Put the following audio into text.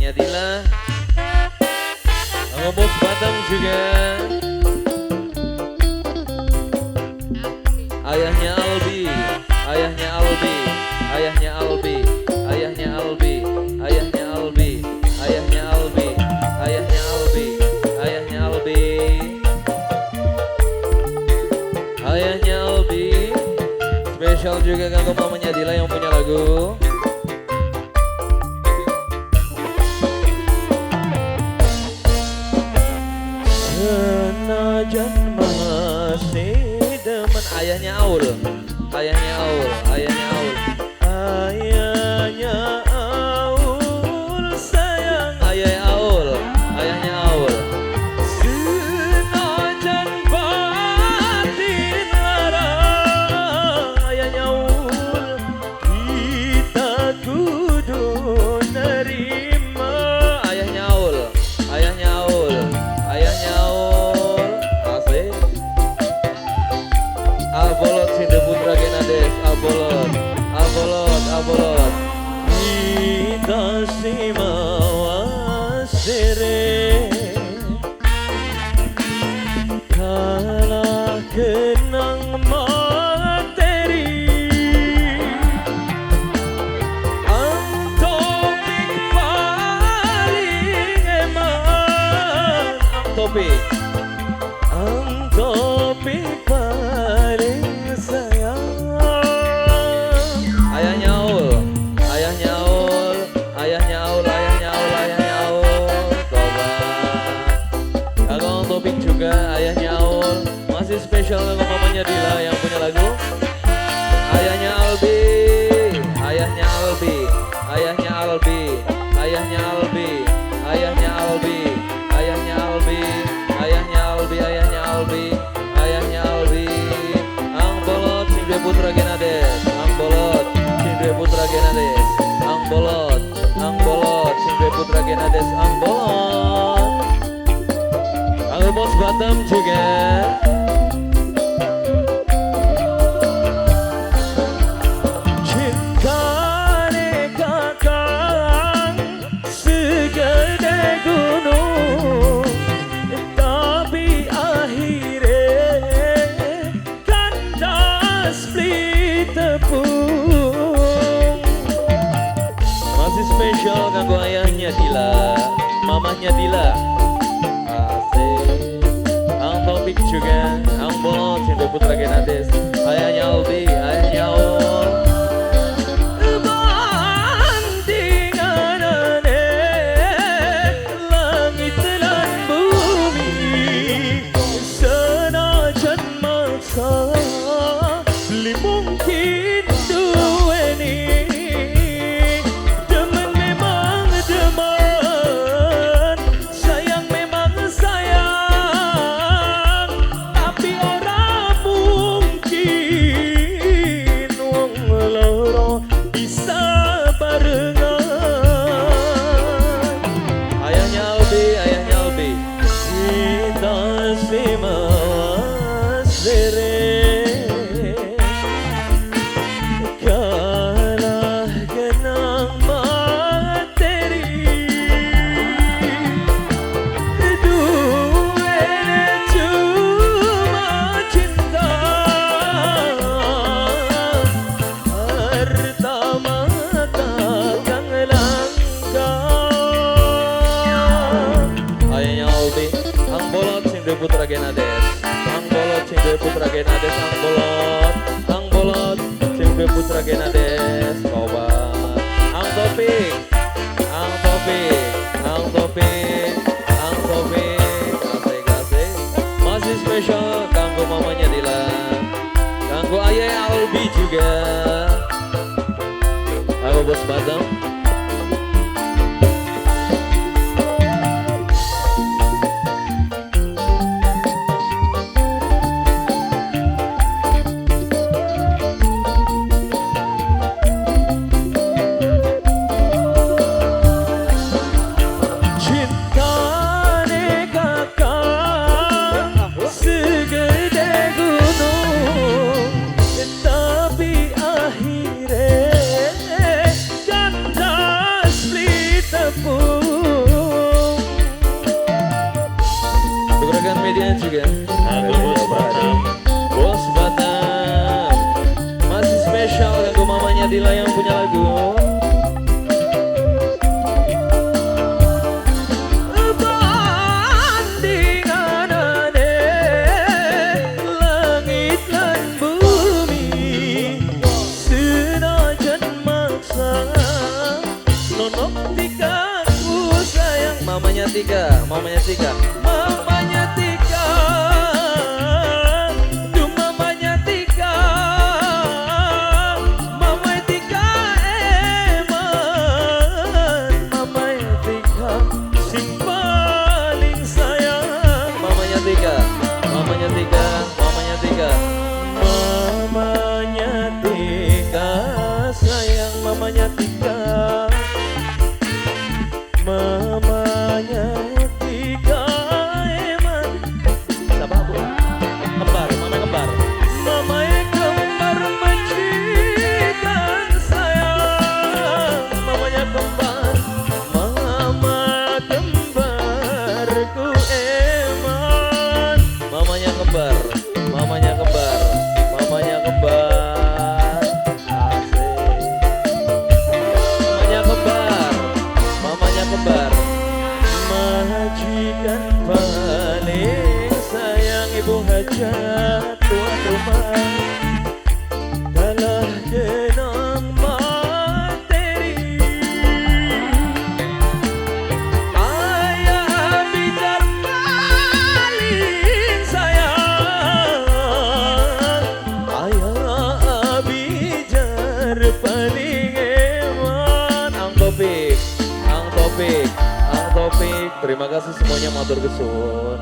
mamanya Dila. Kanggo Bos Batam juga. Ayahnya Albi, ayahnya Albi, ayahnya Albi, ayahnya Albi, ayahnya Albi, ayahnya Albi, ayahnya Albi, ayahnya Albi, ayahnya Albi. Spesial juga kanggo mamanya Dila yang punya lagu. Senajan masih demen ayahnya Aul, ayahnya Aul, ayahnya Aul, ayahnya Aul sayang, ayahnya Aul, ayahnya Aul. Senajan batin lara, ayahnya Aul, kita kudu nerima. Ayahnya Aul, ayahnya Aul, ayahnya Aul, asik. Abolot Sindu Putra Genades, abolot, abolot, abolot. Kita simawa sere, kalah kenang materi. Ang topik paling eman, ang topik. Ang topik paling sayang. Ayahnya Aul, ayahnya Aul, ayahnya Aul, ayahnya Aul, ayahnya Aul. Coba kalau topik juga ayahnya Aul. Masih spesial dengan mamanya Dila yang punya lagu. Ayahnya Albi, ayahnya Albi, ayahnya Albi, ayahnya Albi, ayahnya Albi, ayahnya Albi, ayahnya Albi, ayahnya Albi, ayahnya Albi. Ang bolot sing duwe putra Genades, ang bolot sing duwe putra Genades, ang bolot, ang bolot sing duwe putra Genades, ang bolot. Ang Bos Batam juga. Cintane kakang segede gunung, tapi akhirnya kandas beli tepung. Masih spesial kanggo ayahnya Dila, mamanya Dila. Asik. Ang topik juga, ang bolot Sindu Putra Genades, ayahnya Albi, ayahnya Aul. Beli mungkin duweni, demen memang demen, sayang memang sayang, tapi ora mungkin wong loro bisa barengan. Ayahnya Albi, ayahnya Albi, kita simawa sere. Putra Genades, ang bolot sing duwe putra Genades, ang bolot, ang bolot sing duwe putra Genades. Coba ang topik, ang topik, ang topik, ang topik. Asik-asik. Masih spesial kanggo mamanya Dila, kanggo ayah Albi juga, kanggo Bos Batam. Tapi akhirnya rekan media juga. Aku Bos Batam. Bos Batam. Masih spesial lagu mamanya Dila yang punya lagu. Mamanya Tika, mamanya Tika, mamanya Tika, tuh mamanya Tika, mamanya Tika, eman, mamanya Tika, si paling sayang, mamanya Tika, mamanya Tika, mamanya Tika, mamanya Tika, sayang mamanya Tika. Mamanya Tika eman. Siapa bu? Kembar, mama kembar. Mamanya kembar majikan sayang. Mamanya kembar, mama kembarku eman. Mamanya kembar, mamanya kembar, mamanya kembar. Kembar, majikan paling sayang ibu hajat tuan rumah kalah dengan materi. Ayah bijar paling sayang, ayah bijar paling eman. Ang Topik, terima kasih semuanya matur kesuwun.